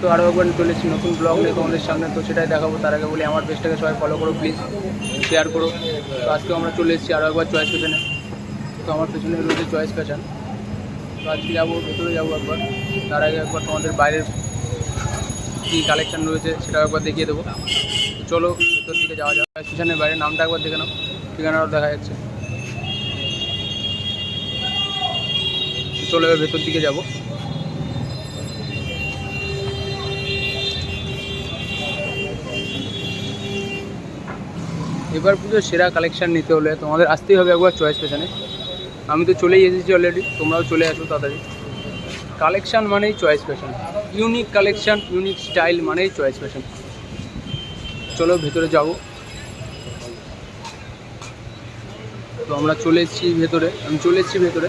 তো আরও একবার চলে এসেছি নতুন ব্লগ নিয়ে তোমাদের সামনে, তো সেটাই দেখাবো। তার আগে বলি আমার পেজটাকে সবাই ফলো করো প্লিজ, শেয়ার করো। তো আজকে আমরা চলে এসেছি আরও একবার চয়েস ফ্যাশনে। তো আমার পেছনে রয়েছে চয়েস ফ্যাশন। তো আজকে যাবো, ভেতরে যাবো একবার। তার আগে একবার তোমাদের বাইরের কী কালেকশান রয়েছে সেটাও একবার দেখিয়ে দেবো। তো চলো ভেতর দিকে যাওয়া যাক। চয়েস ফ্যাশনের বাইরের নামটা একবার দেখে নাও, ঠিকানাটাও দেখা যাচ্ছে। চলো এবার ভেতর দিকে যাবো। এবার পুজোর সেরা কালেকশান নিতে হলে তোমাদের আসতেই হবে একবার চয়েস ফ্যাশনে। আমি তো চলেই এসেছি অলরেডি, তোমরাও চলে আসো তাড়াতাড়ি। কালেকশান মানেই choice fashion, unique collection, unique style মানেই চয়েস ফ্যাশন। চলো ভেতরে যাবো। তো আমরা চলে এসেছি ভেতরে, আমি চলে এসেছি ভেতরে।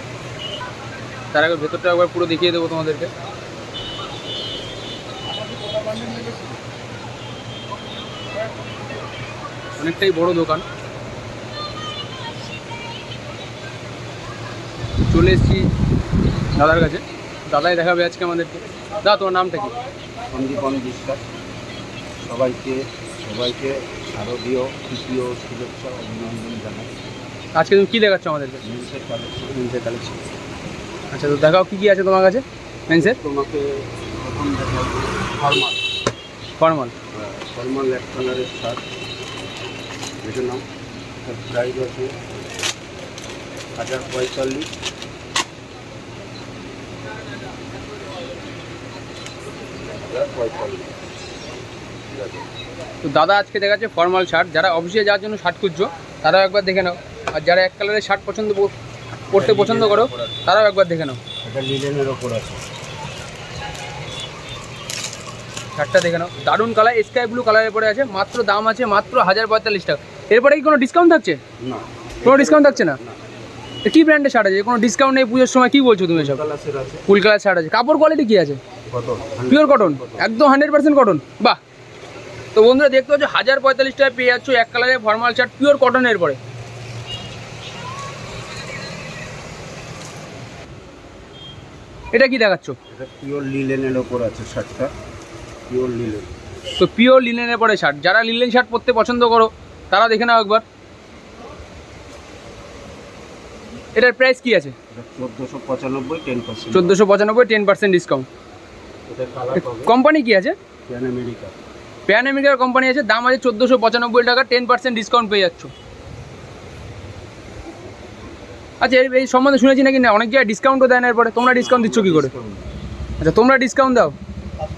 তার আগে ভেতরটা একবার পুরো দেখিয়ে দেবো তোমাদেরকে। অনেকটাই বড় দোকান। চলে এসেছি দাদার কাছে, দাদাই দেখাবে আজকে আমাদেরকে। দাদা তোমার নামটা কি? সন্দীপন বিশ্বাস। সবাইকে শারদীয় তৃতীয় শুভেচ্ছা অভিনন্দন জানাই। আজকে তুমি কী দেখাচ্ছ আমাদেরকে? মেন্সের কালেকশন। আচ্ছা, তো দেখাও কী কী আছে তোমার কাছে মেন্সের। তোমাকে প্রথম দেখাই ফর্মাল ফর্মাল এক কালারের শার্ট, দেখে নাও। তার প্রাইস আছে 1045। তো দাদা আজকে দেখাচ্ছে ফর্মাল শার্ট। যারা অফিসে যাওয়ার জন্য শার্ট খুঁজছো তারাও একবার দেখে নাও, আর যারা এক কালারের শার্ট পরতে পছন্দ করো তারাও একবার দেখে নাও। এটা লিলেনের ওপর আছে, শার্টটা দেখে নাও, দারুণ কালার, স্কাই ব্লু কালারের পরে আছে। মাত্র দাম আছে মাত্র 1045 টাকা। এরপরে কি কোনো ডিসকাউন্ট থাকছে? না, কোনো ডিসকাউন্ট থাকছে না। তো কী ব্র্যান্ডের শার্ট আছে, কোনো ডিসকাউন্ট নেই পুজোর সময়? কী বলছো তুমি সব? ফুল কালার শার্ট আছে, কাপড় কোয়ালিটি কী আছে? পিওর কটন, একদম 100% কটন। বাহ! তো বন্ধুরা দেখতে পাচ্ছ 1045 টাকায় পেয়ে যাচ্ছ এক কালারের ফর্মাল শার্ট পিওর কটনের পরে। এটা কি দেখাচ্ছ? এটা পিওর লিলেনের ওপর আছে শার্টটা, পিওর লিলেন। তো পিওর লিনেনের পরে শার্ট, যারা লিলেন শার্ট পরতে পছন্দ করো তারা দেখে নাও একবার। এটার প্রাইস কি আছে? 1495, 10%। 1495, 10% ডিসকাউন্ট। কোম্পানি কি আছে? প্যান আমেরিকার কোম্পানি আছে, দাম আছে 1495 টাকা, 10% ডিসকাউন্ট পেয়ে যাচ্ছ। আচ্ছা, এই সম্বন্ধে শুনেছি নাকি না অনেক জায়গায় ডিসকাউন্টও দেয় না এরপরে, তোমরা ডিসকাউন্ট দিচ্ছ কী করে? আচ্ছা, তোমরা ডিসকাউন্ট দাও,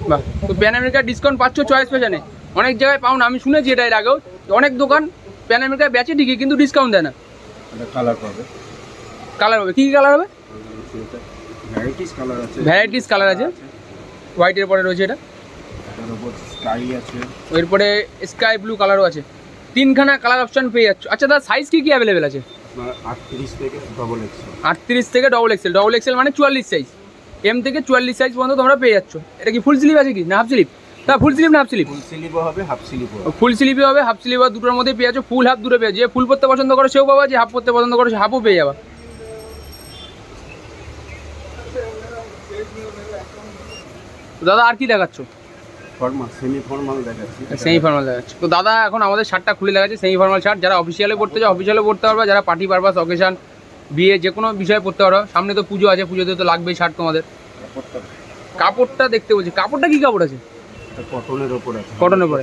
বাহ। তো প্যান আমেরিকার ডিসকাউন্ট পাচ্ছ চয়েস ফ্যাশনে, অনেক জায়গায় পাও না। আমি শুনেছি এটা এর আগেও, অনেক দোকান প্যান আমেরিকায় বেচে ঠিকই কিন্তু ডিসকাউন্ট দেয় না। কালার হবে, কী কী কালার হবে? ভ্যারাইটিস কালার আছে। হোয়াইটের পরে রয়েছে এটা, এরপরে স্কাই ব্লু কালারও আছে। তিনখানা কালার অপশান পেয়ে যাচ্ছ। আচ্ছা দাদা, সাইজ কী কী অ্যাভেলেবেল আছে? 38 থেকে ডবল এক্সেল। 38 থেকে ডবল এক্সেল। ডবল এক্সেল মানে 44 সাইজ, এম থেকে 44 সাইজ পর্যন্ত তোমরা পেয়ে যাচ্ছ। এটা কি ফুল স্লিভ আছে কি না হাফ স্লিভ? না, ফুল স্লিভ না হাফ স্লিভ? ফুল স্লিভও হবে, হাফ স্লিভও হবে। ফুল স্লিভই হবে, হাফ স্লিভ হবে, দুটোর মধ্যেই পেয়ে যাচ্ছ। ফুল হাফ দুটো পেয়ে যাচ্ছে। যে ফুল পরতে পছন্দ করো সেও পাবা, যে হাফ পরতে পছন্দ করো সে হাফও পেয়ে যাবা। দাদা আর কি দেখাচ্ছ? ফর্মাল, সেমি ফর্মাল দেখাচ্ছি। সেমি ফর্মাল দেখাচ্ছ। তো দাদা এখন আমাদের শার্টটা খুলে দেখাচ্ছে সেমি ফর্মাল শার্ট। যারা অফিসিয়ালে পড়তে চাও অফিসিয়ালে পড়তে পারবা, যারা পার্টি পারপাস, অকেশন, বিয়ে যে কোনো বিষয়ে পড়তে পারো। সামনে তো পুজো আছে, পুজোতে তো লাগবেই শার্ট তোমাদের। কাপড়টা দেখতে বলছি, কাপড়টা কি কাপড় আছে? কটনের ওপর আছে। কটনের উপরে,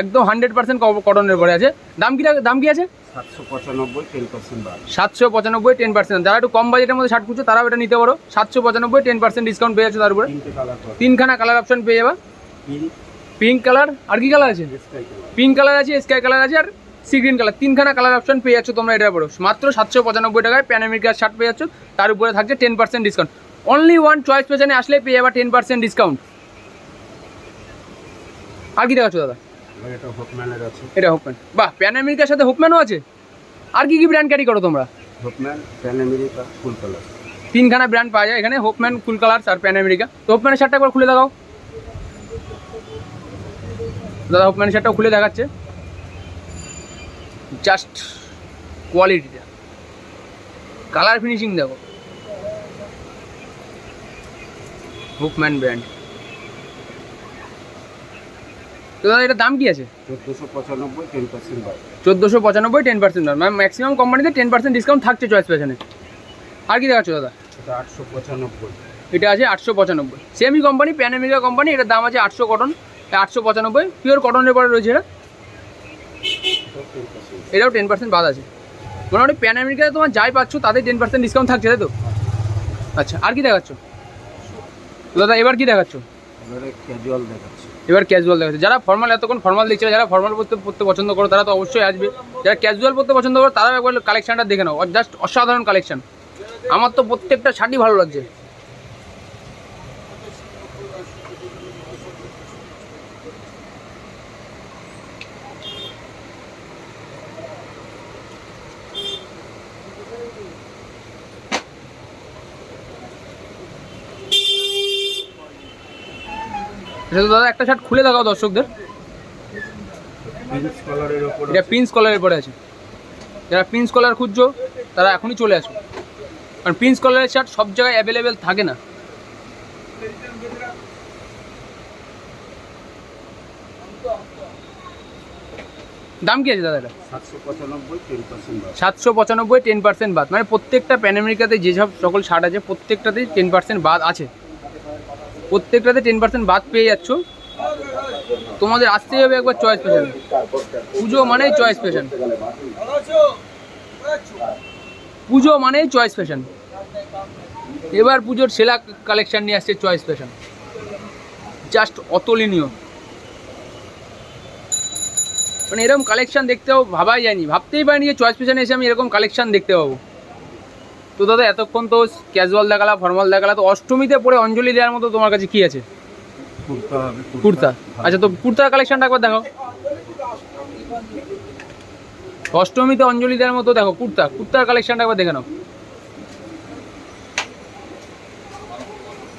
একদম 100% কটনের উপরে আছে। দাম কি আছে? 795, 10% বাদ। 795, 10%। যারা একটু কম বাজেটের মধ্যে শার্ট খুঁজছো তারাও এটা নিতে পারো। 795, 10% ডিসকাউন্ট পেয়ে যাচ্ছ। তার উপরে তিনখানা কালার অপশন পেয়ে যাবা। পিঙ্ক কালার, আর কি কালার আছে? পিঙ্ক কালার আছে, স্কাই কালার আছে, আর সি গ্রিন কালার। তিনখানা কালার অপশন পেয়ে যাচ্ছ তোমরা এটার উপরে। মাত্র 795 টাকায় প্যান আমেরিকার শার্ট পেয়ে যাচ্ছ। তার উপরে থাকছে 10% ডিসকাউন্ট। অনলি ওয়ান চয়েস ফ্যাশনে আসলে পেয়ে যাবা 10% ডিসকাউন্ট। আর কি দেখাচ্ছ দাদা? এটা হোপম্যানের আছে। এটা হোপম্যান, বাহ। প্যান আমেরিকার সাথে হোপম্যানও আছে। আর কি কি ব্র্যান্ড ক্যারি করো তোমরা? Hofmann, pan America, full colour. তিনখানা ব্র্যান্ড পাওয়া যায় এখানে, হোপম্যান, ফুল কালার আর প্যান আমেরিকা। তো হোপম্যানের শার্টটা একবার খুলে দেখাও দাদা। হোপম্যানের শার্টটাও খুলে দেখাচ্ছে। জাস্ট কোয়ালিটিটা, কালার ফিনিশিং দেখো। হোপম্যান ব্র্যান্ড, তো দাদা এটার দাম কি আছে? 1495, 10% বাদ। 1495, 10% দাম, মানে ম্যাক্সিমাম কোম্পানিতে 10% ডিসকাউন্ট থাকছে চয়েস ফ্যাশনে। আর কি দেখাচ্ছ দাদা? এটা 895। এটা আছে 895, সেমই কোম্পানি, প্যান আমেরিকা কোম্পানি। এটার দাম আছে 800 কটন, 895 পিওর কটনের পরে রয়েছে এটা। এটাও 10% বাদ আছে। মোটামুটি প্যান আমেরিকাতে তোমার যাই পাচ্ছ তাতে 10% ডিসকাউন্ট থাকছে, তাই তো? আচ্ছা, আর কি দেখাচ্ছ দাদা? এবার কি দেখাচ্ছ? এবারে ক্যাজুয়াল দেখাচ্ছি। এবার ক্যাজুয়াল দেখাচ্ছে। যারা ফর্মাল, এতক্ষণ ফর্মাল দেখছিল, যারা ফর্মাল পড়তে পছন্দ করো তারা তো অবশ্যই আসবে। যারা ক্যাজুয়াল পড়তে পছন্দ করো তারা একবার কালেকশনটা দেখে নাও, জাস্ট অসাধারণ কালেকশন। আমার তো প্রত্যেকটা শার্টই ভালো লাগছে। এটা তো দাদা একটা শার্ট খুলে দেখাও দর্শকদের। পিঙ্ক কালারের উপর এটা প্রিন্স কলারের পরে আছে। যারা প্রিন্স কলার খুঁজছো তারা এখনই চলে আসো, কারণ প্রিন্স কলারের শার্ট সব জায়গায় অ্যাভেলেবেল থাকে না। দাম কি আছে দাদা এটা? 795, 10% বাদ। 795, 10% বাদ, মানে প্রত্যেকটা প্যান আমেরিকাতে যেসব সকল শার্ট আছে প্রত্যেকটাতেই 10% বাদ আছে। প্রত্যেকটাতে 10% বাদ পেয়ে যাচ্ছ। তোমাদের আসতেই হবে একবার চয়েস ফ্যাশন। পুজো মানেই চয়েস ফ্যাশন, পুজো মানেই চয়েস ফ্যাশন। এবার পুজোর সেরা কালেকশন নিয়ে আসছে চয়েস ফ্যাশন, জাস্ট অতুলনীয়। মানে এরকম কালেকশন দেখতেও ভাবাই যায়নি, ভাবতেই পারিনি যে চয়েস ফ্যাশনে এসে আমি এরকম কালেকশন দেখতে পাবো। তো দাদা এতক্ষণ তো ক্যাজুয়াল দেখালা, ফর্মাল দেখালা, তো অষ্টমীতে পরে অঞ্জলি দেওয়ার মতো তোমার কাছে কি আছে? কুর্তা হবে। কুর্তা। আচ্ছা, তো কুর্তার কালেকশনটা একবার দেখো। অষ্টমীতে অঞ্জলি দেওয়ার মতো দেখো কুর্তার কালেকশনটা একবার দেখে নাও।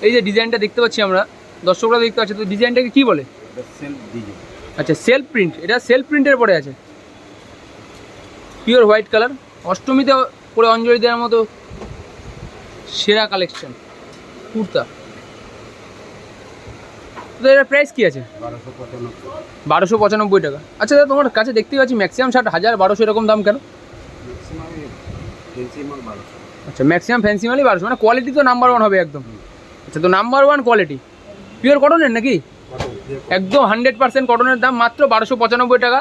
এই যে ডিজাইনটা দেখতে পাচ্ছি আমরা, দর্শকরা দেখতে পাচ্ছে, তো ডিজাইনটাকে কি বলে? এটা সেলফ ডিজাইন। আচ্ছা, সেলফ প্রিন্ট। এটা সেলফ প্রিন্টের পরে আছে, পিওর হোয়াইট কালার। অষ্টমীতে পরে অঞ্জলি দেওয়ার মতো সেরা কালেকশন কুর্তা। তো এটার প্রাইস কি আছে? 1295। 1295 টাকা। আচ্ছা দাদা, তোমার কাছে দেখতেই পাচ্ছি ম্যাক্সিমাম শার্ট 1000-1200 এরকম দাম কেন? ম্যাক্সিমাম ফ্যান্সি মাল 1200। আচ্ছা, ম্যাক্সিমাম ফ্যান্সি মালই 1200, মানে কোয়ালিটি তো নাম্বার 1 হবে একদম। আচ্ছা, তো নাম্বার 1 কোয়ালিটি পিওর কটনের নাকি? একদম 100% কটনের দাম মাত্র 1295 টাকা।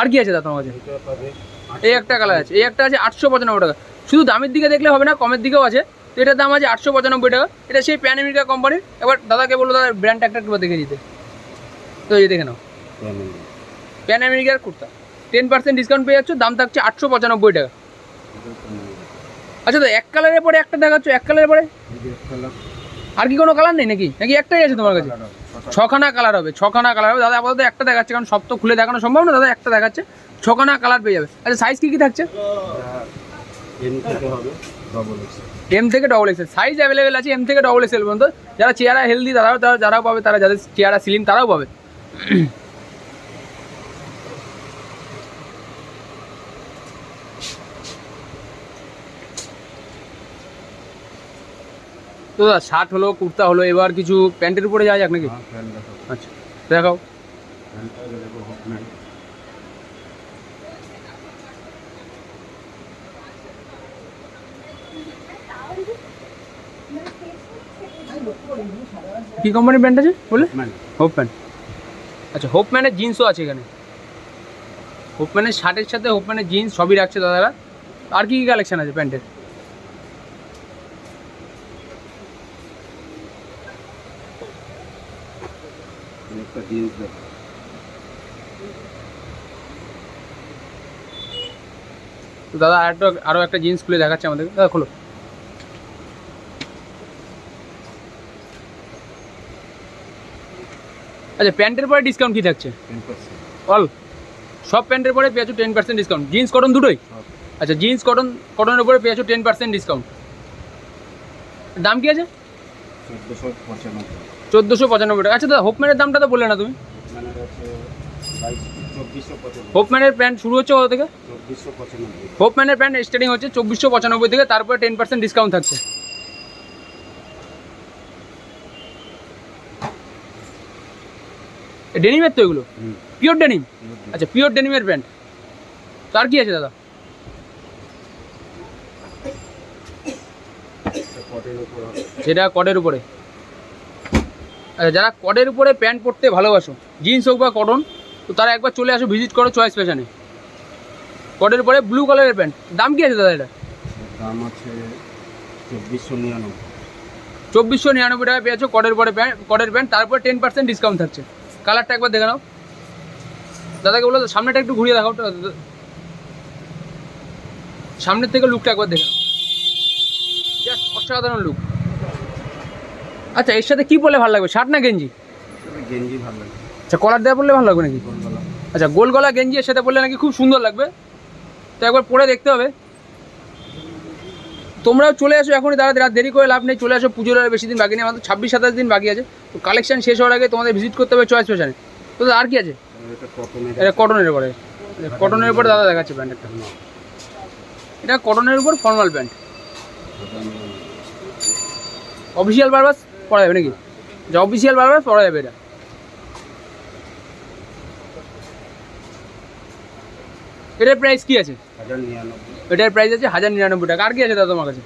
আর কি আছে দাদা তোমার কাছে? এটা পাবে এই একটা কালার আছে, এই একটা আছে 895 টাকা। শুধু দামের দিকে দেখলে হবে না, কমের দিকেও আছে। তো এটার দাম আছে 895 টাকা। এটা সেই প্যান আমেরিকা কোম্পানির। এবার দাদাকে বললো দাদা ব্র্যান্ড একটা একটু দেখে দিতে, তো এই দেখে নাও, প্যান আমেরিকার কুর্তা। 10% ডিসকাউন্ট পেয়ে যাচ্ছ, দাম থাকছে 895 টাকা। আচ্ছা, তো এক কালারের পরে একটা দেখাচ্ছ, এক কালারের পরে আর কি কোনো কালার নেই নাকি? নাকি একটাই আছে তোমার কাছে? 6খানা কালার হবে, 6খানা কালার হবে। দাদা আপাতত একটা দেখাচ্ছে, কারণ সব তো খুলে দেখানো সম্ভব না। দাদা একটা দেখাচ্ছে, 6খানা কালার পেয়ে যাবে। আচ্ছা, সাইজ কী কী থাকছে? এম থেকে হবে ডবল এক্সেল। এম থেকে ডবল এক্সেল সাইজ অ্যাভেলেবেল আছে, এম থেকে ডবল এক্সেল পর্যন্ত। যারা চেহারা হেলদি যারাও পাবে, তারা যাদের চেহারা স্লিম তারাও পাবে। তো দাদা শার্ট হলো, কুর্তা হলো, এবার কিছু প্যান্টের উপরে যাওয়া যাক নাকি? প্যান্ট দেখাবো। আচ্ছা, দেখাও। প্যান্টটা দেখো হকম্যান। কী কোম্পানির প্যান্ট আছে বলে? হকম্যান। Hope pant. আচ্ছা, হোপ ম্যানের জিন্সও আছে এখানে। হোপ ম্যানের শার্টের সাথে হোপ ম্যানের জিন্স সবই রাখছে দাদারা। আর কি কী কালেকশন আছে প্যান্টের? একটা জিন্স দেখো। তো দাদা আরও একটা জিন্স খুলে দেখাচ্ছে আমাদের। দাদা খোলো। আচ্ছা, প্যান্টের পরে ডিসকাউন্ট কী থাকছে? 10%। অল সব প্যান্টের পরে পেয়েছো 10% ডিসকাউন্ট। জিন্স কটন দুটোই? আচ্ছা, জিন্স কটনের উপরে পেয়েছো 10% ডিসকাউন্ট। দাম কি আছে? 1495। 1495 টাকা। আচ্ছা দাদা, হোপম্যানের দামটা তো বললে না তুমি? হোপম্যানের আছে 2495। হোপম্যানের প্যান্ট শুরু হচ্ছে কত থেকে? 2495। হোপম্যানের প্যান্ট স্টার্টিং হচ্ছে 2495 থেকে, তারপরে 10% ডিসকাউন্ট থাকছে। ডেনিমের তো এগুলো? হুম। Pure denim? Pure আচ্ছা, পিওর ডেনিমের প্যান্ট। তার কি আছে দাদা? কটের উপর হবে। সেটা কটের উপরে। আচ্ছা, যারা কটের উপরে প্যান্ট পরতে ভালোবাসো, জিন্স হোক বা কটন, তো তারা একবার চলে আসো, ভিজিট করো চয়েস ফ্যাশনে। কটের উপরে ব্লু কালারের প্যান্ট। দাম কি আছে দাদা এটা? দাম আছে 2499। 2499 টাকা পেয়েছো কটের উপরে কটের প্যান্ট, তারপর 10% ডিসকাউন্ট থাকছে। কালারটা একবার দেখে নাও। দাদাকে বলো সামনেটা একটু ঘুরিয়ে দেখাও। সামনের থেকে লুকটা একবার দেখে নাও, জাস্ট অসাধারণ লুক। আচ্ছা, এর সাথে কি পরলে ভালো লাগবে, শার্ট না গেঞ্জি? গেঞ্জি ভালো লাগে। আচ্ছা, কলার দেওয়া পরলে ভালো লাগবে নাকি? গোলগলা। আচ্ছা, গোল গলা গেঞ্জি এর সাথে পরলে নাকি খুব সুন্দর লাগবে, তো একবার পরে দেখতে হবে। তোমরাও চলে আসো এখনই, দাদা দেরি করে লাভ নেই, চলে আসো। পুজোর আর বেশি দিন বাকি নেই, আমাদের 26-27 দিন বাকি আছে। তো কালেকশন শেষ হওয়ার আগে তোমাদের ভিজিট করতে হবে চয়েস ফ্যাশনে। তো দাদা আর কি আছে? এটা কটনের। এটা কটনের উপরে। কটনের উপরে দাদা দেখাচ্ছে প্যান্ট একটা। এটা কটনের উপর ফর্মাল প্যান্ট, অফিসিয়াল পারপাস পরা যাবে নাকি? যা অফিসিয়াল পারপাস পরা যাবে এটা। এটার প্রাইস কি আছে? 1099। এটার প্রাইস আছে 1099 টাকা। আর কি আছে দাদা তোমার কাছে?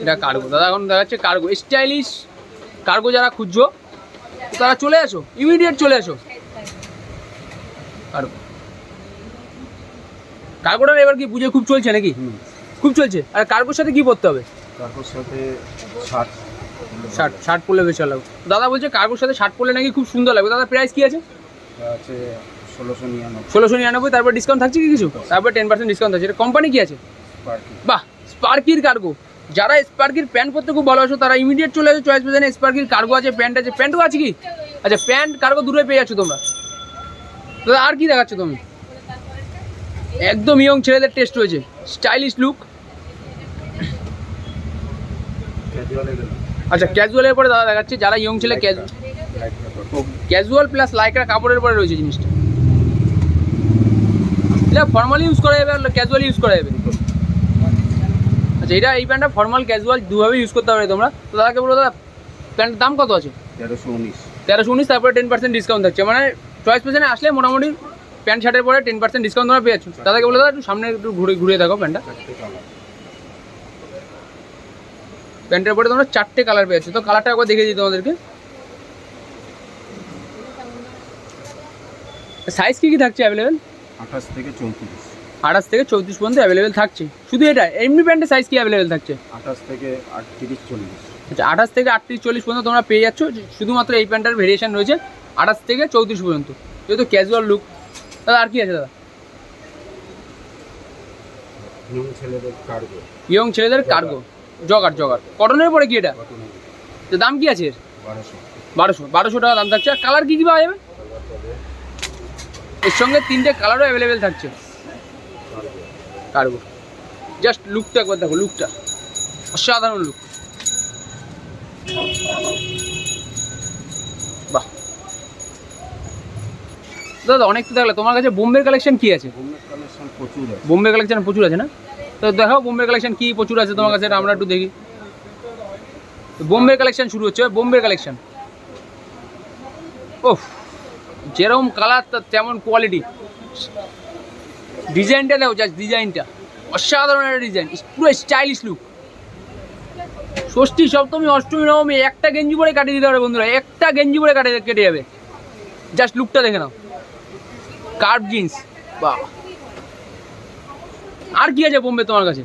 এটা কার্গো দাদা, এখন দেখাচ্ছে কার্গো, স্টাইলিশ কার্গো। যারা খুঁজছো তারা চলে আসো, ইমিডিয়েট চলে আসো। কার্গো, কার্গোটার এবার কি পুজো খুব চলছে নাকি? খুব চলছে। আর কার্গোর সাথে কি পরতে হবে? তারপর সাথে শার্ট। শার্ট পরলে বেশি ভালো লাগবে। দাদা বলছে কার্গোর সাথে শার্ট পরলে নাকি খুব সুন্দর লাগবে। দাদা প্রাইস কি আছে? আছে 1699। 1699। তারপর ডিসকাউন্ট থাকছে কি কিছু? তারপর 10% ডিসকাউন্ট থাকছে। এটা কোম্পানি কি আছে? স্পার্কি। বাহ, স্পার্কির কার্গো। যারা স্পার্কির প্যান্ট পরতে খুব ভালোবাসো তারা ইমিডিয়েট চলে আসো চয়েস ফ্যাশনে। স্পার্কির কার্গো আছে, প্যান্ট আছে। প্যান্টও আছে কি? আচ্ছা, প্যান্ট কার্গো দূরে পেয়ে যাচ্ছ তোমরা। দাদা আর কি দেখাচ্ছ তুমি? একদম ইয়ং ছেলেদের টেস্ট রয়েছে, স্টাইলিশ লুক। ক্যাজুয়ালে গেল। আচ্ছা, ক্যাজুয়ালের পরে দাদা দেখাচ্ছে, যারা ইয়ং ছেলে ক্যাজুয়াল প্লাস লাইকরা কাপড়ের পরে রয়েছে জিনিসটা। এটা ফর্মালি ইউজ করা যাবে আর ক্যাজুয়ালি ইউজ করা যাবে। আচ্ছা, এটা এই প্যান্টটা ফর্মাল ক্যাজুয়াল দুভাবে ইউজ করতে পারবে তোমরা। তো দাদাকে বলো দাদা প্যান্টের দাম কত আছে? 1319। 1319। তারপরে 10% ডিসকাউন্ট থাকছে। মানে চয়েস ফ্যাশনে আসলে মোটামুটি প্যান্ট শার্টের পরে 10% ডিসকাউন্ট তোমরা পেয়ে যাচ্ছ। দাদাকে বলে দাদা একটু সামনে একটু ঘুরিয়ে দেখো প্যান্টটা। প্যান্টের পরে তোমরা 4টে কালার পেয়ে যাচ্ছ। তো কালারটা একবার দেখিয়ে দিই তোমাদেরকে। সাইজ কি থাকছে অ্যাভেলেবেল? 28 থেকে 34। 28 থেকে 34 পর্যন্ত অ্যাভেলেবেল থাকছে। শুধু এটা, এমনি প্যান্টের সাইজ কি অ্যাভেলেবেল থাকছে? 28 থেকে 38 40। আচ্ছা, 28 থেকে 38 40 পর্যন্ত তোমরা পেয়ে যাচ্ছ। শুধুমাত্র এই প্যান্টের ভেরিয়েশন রয়েছে 28 থেকে 34 পর্যন্ত, যেহেতু ক্যাজুয়াল লুক। দাদা আর কি আছে দাদা? নিউ ছেলেদের কার্গো। ইয়ং ছেলেদের কার্গো, জগার। কটনের পরে কি এটা? কটনের। তো দাম কি আছে এর? 1200। 1200 টাকা দাম থাকছে। আর কালার কি পাওয়া যাবে? এর সঙ্গে 3টে কালারও অ্যাভেলেবেল থাকছে। কার্গো, জাস্ট লুকটা একবার দেখো, লুকটা অসাধারণ লুক। বাহ দাদা, অনেক তো দেখলে। তোমার কাছে বোম্বের কালেকশন কি আছে? বোম্বের কালেকশন প্রচুর আছে। বোম্বে কালেকশন প্রচুর আছে না? তো দেখাও বোম্বে কালেকশন কি প্রচুর আছে তোমার কাছে, এটা আমরা একটু দেখি। বোম্বে কালেকশন শুরু হচ্ছে, বোম্বে কালেকশন। ওহ, যেরকম কালার তেমন কোয়ালিটি। ডিজাইনটা দেখো, জাস্ট ডিজাইনটা অসাধারণ একটা ডিজাইন, পুরো স্টাইলিশ লুক। ষষ্ঠী, সপ্তমী, অষ্টমী, নবমী একটা গেঞ্জি পরে কাটিয়ে দিতে পারে বন্ধুরা, একটা গেঞ্জি পরে কেটে যাবে। জাস্ট লুকটা দেখে নাও, কার্ভ জিন্স। বাহ, আর কি আছে বোম্বে তোমার কাছে?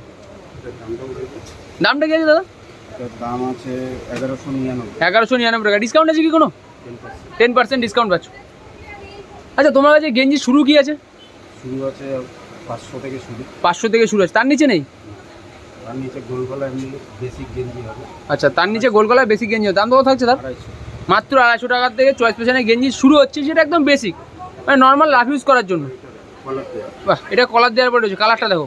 দামটা কি আছে দাদা? এটার দাম আছে 1199। 1199 টাকা। ডিসকাউন্ট আছে কি কোনো? 10% ডিসকাউন্ট পাচ্ছ। আচ্ছা, তোমার কাছে গেঞ্জি শুরু কি আছে? শুরু আছে 500 থেকে শুরু। 500 থেকে শুরু আছে, তার নিচে নেই? তার নিচে গোলগলা এমনি বেসিক গেঞ্জি হবে। আচ্ছা, তার নিচে গোলগলায় বেসিক গেঞ্জি হবে। দাম কত থাকছে তার? 250। মাত্র 250 টাকার থেকে চয়েস ফ্যাশনে গেঞ্জি শুরু হচ্ছে, সেটা একদম বেসিক, মানে নর্মাল লাফ ইউজ করার জন্য। কলার দেওয়া। বাহ, এটা কলার দেওয়ার পরে রয়েছে। কালারটা দেখো,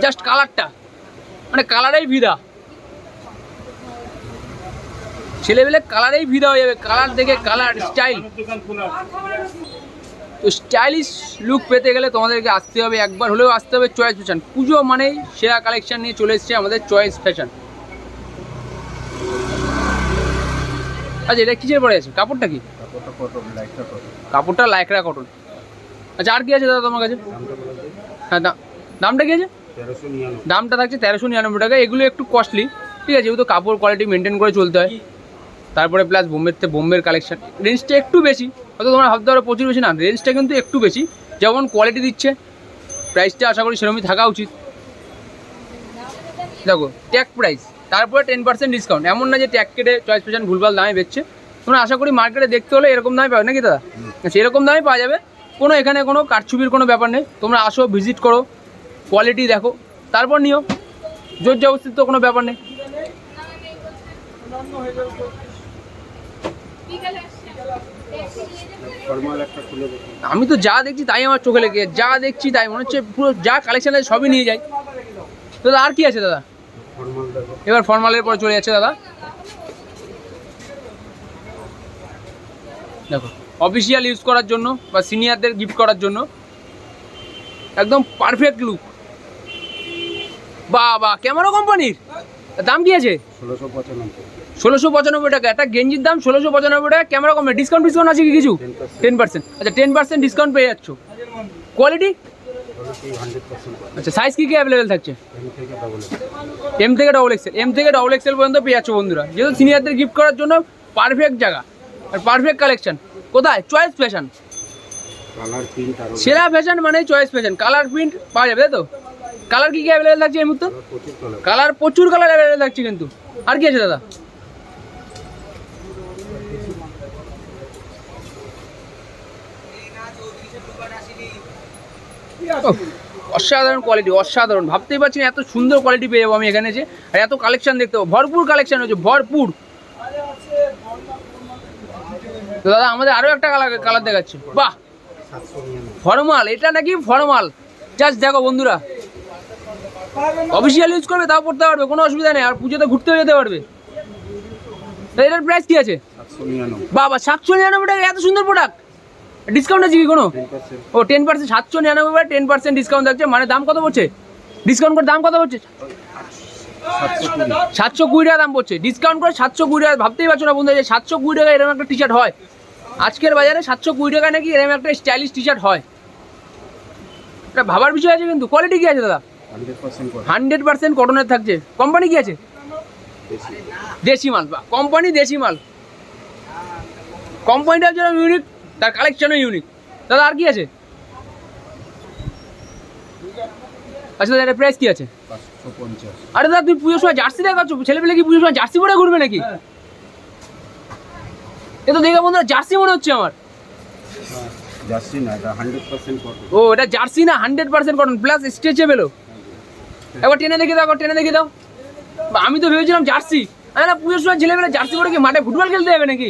জাস্ট কালারটা, মানে কালারেই ভিদা। ছেলেবেলে কালারেই ভিদা হয়ে যাবে, কালার দেখে, কালার স্টাইল। তো স্টাইলিশ লুক পেতে গেলে তোমাদেরকে আসতে হবে, একবার হলেও আসতে হবে চয়েস ফ্যাশন। পুজো মানেই সেরা কালেকশন নিয়ে চলে এসেছে আমাদের চয়েস ফ্যাশন। আচ্ছা এটা কিসের পরে আছে, কাপড়টা কি? কাপড়টা কটন, লাইটটা কটন। কাপড়টা লাইকরা কটন। আচ্ছা আর কি আছে দাদা তোমার কাছে? দামটা বলে দিই। হ্যাঁ দামটা কি আছে? 1399। দামটা থাকছে 1399 টাকা। এগুলো একটু কস্টলি, ঠিক আছে, যেহেতু কাপড় কোয়ালিটি মেনটেন করে চলতে হয়। তারপরে প্লাস বোম্বের কালেকশন, রেঞ্জটা একটু বেশি, হয়তো তোমরা ভাবতে পারো প্রচুর বেশি, না রেঞ্জটা কিন্তু একটু বেশি। যেমন কোয়ালিটি দিচ্ছে, প্রাইসটা আশা করি সেরকমই থাকা উচিত। দেখো ট্যাগ প্রাইস, তারপরে 10% ডিসকাউন্ট। এমন না যে ট্যাগ কেটে চয়েস ফ্যাশন ভুলভাল দামে বেচছে। তোমরা আশা করি মার্কেটে দেখতে হলে এরকম দামে পাবে নাকি দাদা? সেরকম দামে পাওয়া যাবে, কোনো এখানে কোনো কারচুপির কোনো ব্যাপার নেই। তোমরা আসো, ভিজিট করো, কোয়ালিটি দেখো, তারপর নিও। জোর জবরদস্তির তো কোনো ব্যাপার নেই। ফর্মাল একটা খুলে দেখুন। আমি তো যা দেখছি তাই আমার চোখে লেগে, যা দেখছি তাই মনে হচ্ছে পুরো যা কালেকশন আছে সবই নিয়ে যাই। তো দাদা আর কি আছে দাদা? ফর্মাল দেখো। এবার ফর্মালের পরে চলে যাচ্ছে দাদা। দেখো অফিসিয়াল ইউজ করার জন্য বা সিনিয়রদের গিফট করার জন্য একদম পারফেক্ট লুক। বাহ, ক্যামেরা কোম্পানির দাম কি আছে? 1695। 1695 টাকা। একটা গেঞ্জির দাম 1695 টাকা। ক্যামেরা কোম্পানি ডিসকাউন্ট আছে কি কিছু? 10%। আচ্ছা 10% ডিসকাউন্ট পেয়ে যাচ্ছ। কোয়ালিটি? কোয়ালিটি 100%। আচ্ছা সাইজ কি অ্যাভেলেবেল থাকছে? এম থেকে ডাবল এক্স। এম থেকে ডবল এক্সেল পর্যন্ত পেয়ে যাচ্ছ বন্ধুরা। যেহেতু সিনিয়রদের গিফট করার জন্য পারফেক্ট জায়গা আর পারফেক্ট কালেকশন। কোথায়? Choice fashion. কালার প্রিন্ট আর সেরা ফ্যাশন মানে চয়েস ফ্যাশন। কালার প্রিন্ট পাওয়া যাবে, তাই তো? কালার কি অ্যাভেলেবেল থাকছে এই মুহূর্তে? প্রচুর কালার। কালার প্রচুর কালার অ্যাভেলেবেল থাকছে কিন্তু। আর কি আছে দাদা? অসাধারণ কোয়ালিটি, অসাধারণ। ভাবতেই পারছি না এত সুন্দর কোয়ালিটি পেয়ে যাবো আমি এখানে এসে। আর এত কালেকশন দেখতে পাবো, ভরপুর কালেকশন হয়েছে, ভরপুর। তো দাদা আমাদের আরও একটা কালার দেখাচ্ছে। বাহ, 799। ফর্মাল। এটা নাকি ফর্মাল, জাস্ট দেখো বন্ধুরা, অফিসিয়াল ইউজ করবে তাও পড়তে পারবে, কোনো অসুবিধা নেই। আর পুজোতে ঘুরতেও যেতে পারবে। তো এটার প্রাইস কি আছে? 799। বাবা 799 টাকা, এত সুন্দর প্রোডাক্ট। ডিসকাউন্ট আছে কি কোনো? 10%। ও 10%। 799 10% ডিসকাউন্ট থাকছে, মানে দাম কত পড়ছে? ডিসকাউন্ট করে দাম কত পড়ছে? 720। 720 টাকা দাম পড়ছে। ডিসকাউন্ট করে 720 টাকা। ভাবতেই পারছো না বন্ধু যে 720 টাকা এরকম একটা টি শার্ট হয় আজকের বাজারে। 720 টাকা নাকি এরকম একটা স্টাইলিশ টি শার্ট হয়, এটা ভাবার বিষয় আছে। কিন্তু কোয়ালিটি কি আছে দাদা? 100% কটন। 100% কটনের থাকছে। কোম্পানি কি আছে? বেশি। দেশি মাল। বা কোম্পানি দেশি মাল। কোম্পানিটা যেরকম ইউনিক, তার কালেকশনও ইউনিক। দাদা আর কি আছে? আচ্ছা দাদা এটার প্রাইস কি আছে? 550। আরে দাদা তুমি পুজোর সময় জার্সি দেখাচ্ছ, ছেলেপেলে কি পুজোর সময় জার্সি পরে ঘুরবে নাকি? এ তো দেখে বন্ধুরা জার্সি মনে হচ্ছে আমার। জার্সি না, এটা 100% কটন। ও এটা জার্সি না, 100% কটন প্লাস স্ট্রেচেবেলও। একবার টেনে দেখে দাও, টেনে দেখে দাও। আমি তো ভেবেছিলাম জার্সি। না পুজোর সময় ছেলেপেলে জার্সি পরে কি মাঠে ফুটবল খেলতে যাবে নাকি?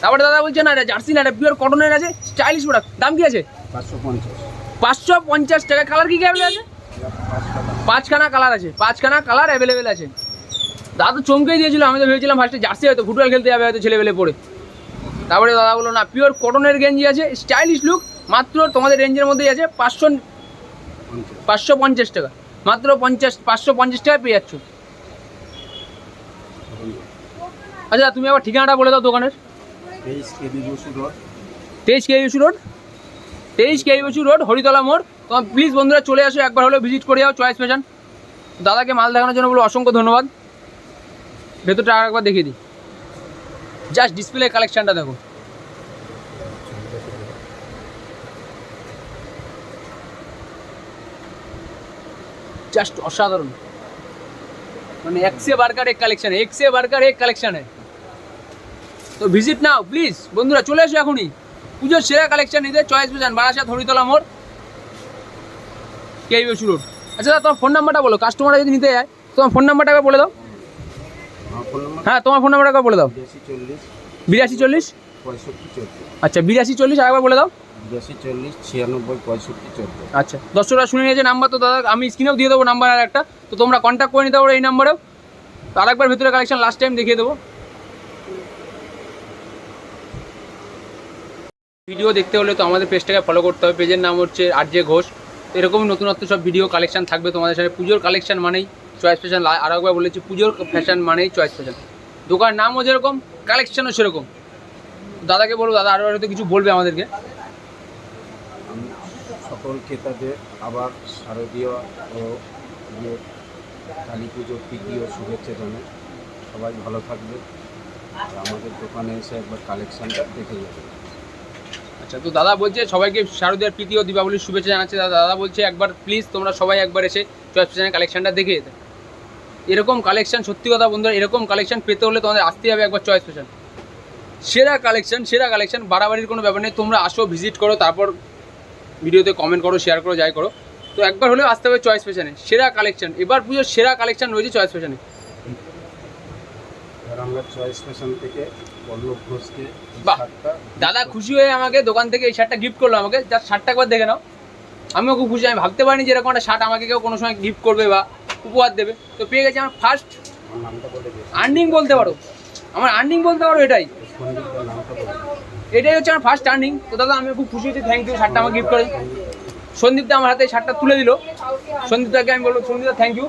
তারপরে দাদা বলছে না এটা জার্সি না, এটা পিওর কটনের আছে, স্টাইলিশ প্রোডাক্ট। দাম কি আছে? 550। 550 টাকা। কালার কি অ্যাভেলেবেল আছে? 5খানা কালার আছে। 5খানা কালার অ্যাভেলেবেল আছে। দাদা তো চমকেই দিয়েছিল। আমি তো ভেবেছিলাম ফার্স্টে জার্সি হয়তো ফুটবল খেলতে যাবে হয়তো ছেলেবেলে পরে। তারপরে দাদা বললো না, পিওর কটনের গেঞ্জি আছে, স্টাইলিশ লুক। মাত্র তোমাদের রেঞ্জের মধ্যেই আছে। 550 টাকা। মাত্র 550 টাকায় পেয়ে যাচ্ছ। আচ্ছা তুমি আবার ঠিকানাটা বলে দাও দোকানের। 23 কেবি বসু রোড, হরিতলা মোড়। তোমার প্লিজ বন্ধুরা চলে আসো, একবার হলেও ভিজিট করে যাও চয়েস ফ্যাশন। দাদাকে মাল দেখানোর জন্য বলো অসংখ্য ধন্যবাদ। ভেতরটা আর একবার দেখিয়ে দিই, জাস্ট ডিসপ্লে কালেকশনটা দেখো। জাস্ট অসাধারণ, মানে একসে বার্কার এক কালেকশন, একসে বার্কার এক কালেকশন। তো ভিজিট নাও প্লিজ বন্ধুরা, চলে এসো এখনই। পুজোর সেরা কালেকশন নিতে চয়েস ফ্যাশন, বারাসাত হরিতলা মোড়, কেবি বসু রোড। আচ্ছা দাদা তোমার ফোন নাম্বারটা বলো, কাস্টমার যদি নিতে যায় তোমার ফোন নাম্বারটা বলে দাও। হ্যাঁ তোমার ফোন নাম্বারটা বলে দাও। 8240। আচ্ছা 8240 আরেকবার বলে দাও। 8240 96 65 14। আচ্ছা দর্শকরা শুনে নিয়েছে নাম্বার, তো দাদা আমি স্ক্রিনেও দিয়ে দেবো নাম্বার আর একটা, তো তোমরা কন্ট্যাক্ট করে নিতে পারো এই নাম্বারেও। তো আরেকবার ভেতরে কালেকশন লাস্ট টাইম দেখিয়ে দেবো। ভিডিও দেখতে হলে তো আমাদের পেজটাকে ফলো করতে হবে। পেজের নাম হচ্ছে RJ ঘোষ। এরকমই নতুনত্ব সব ভিডিও কালেকশন থাকবে তোমাদের সাথে। পুজোর কালেকশন মানেই চয়েস ফ্যাশন। আরও একবার বলেছি পুজোর ফ্যাশন মানেই চয়েস ফ্যাশন। দোকান নামও যেরকম, কালেকশনও সেরকম। দাদাকে বলবো, দাদা আরও হয়তো কিছু বলবে আমাদেরকে। আমি সকল ক্রেতাদের আবার শারদীয় ও ইয়ে কালী পুজোর প্রীতি ও শুভেচ্ছা জানাই। সবাই ভালো থাকবে আর আমাদের দোকানে এসে একবার কালেকশানটা দেখে যাবে। আচ্ছা, তো দাদা বলছে সবাইকে শারদীয়ার প্রীতি ও দীপাবলির শুভেচ্ছা জানাচ্ছে। দাদা বলছে একবার প্লিজ তোমরা সবাই একবার এসে চয়েস ফ্যাশনের কালেকশনটা দেখে যেতে। এরকম কালেকশন, সত্যি কথা বন্ধুরা, এরকম কালেকশন পেতে হলে তোমাদের আসতেই হবে একবার চয়েস ফ্যাশন। সেরা কালেকশন, বাড়াবাড়ির কোনো ব্যাপার নেই। তোমরা আসো, ভিজিট করো, তারপর ভিডিওতে কমেন্ট করো, শেয়ার করো, যাই করো। তো একবার হলেও আসতে হবে চয়েস ফ্যাশনে। সেরা কালেকশন, এবার পুজোর সেরা কালেকশন রয়েছে চয়েস ফ্যাশনে। আর আমরা চয়েস ফ্যাশন থেকে পল্লব ঘোষকে বাহ, দাদা খুশি হয়ে আমাকে দোকান থেকে এই শার্টটা গিফট করলো আমাকে। যার শার্টটা একবার দেখে নাও, আমিও খুব খুশি। আমি ভাবতে পারিনি যে এরকম একটা শার্ট আমাকে কেউ কোনো সময় গিফট করবে বা উপহার দেবে। তো পেয়ে গেছি আমার ফার্স্ট আমার নামটা বলে দিয়েছে, আর্নিং বলতে পারো, আমার আর্নিং বলতে পারো এটাই। সন্দীপের নামটা বলে দিয়েছে। এটাই হচ্ছে আমার ফার্স্ট আর্নিং। তো দাদা আমি খুব খুশি হয়েছি, থ্যাংক ইউ শার্টটা আমাকে গিফট করে। সন্দীপদা আমার হাতে শার্টটা তুলে দিল। সন্দীপদাকে আমি বলবো, সন্দীপদা থ্যাংক ইউ।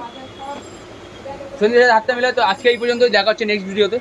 সন্দীপের হাতটা মিলে। তো আজকে এই পর্যন্ত, দেখা হচ্ছে নেক্সট ভিডিওতে।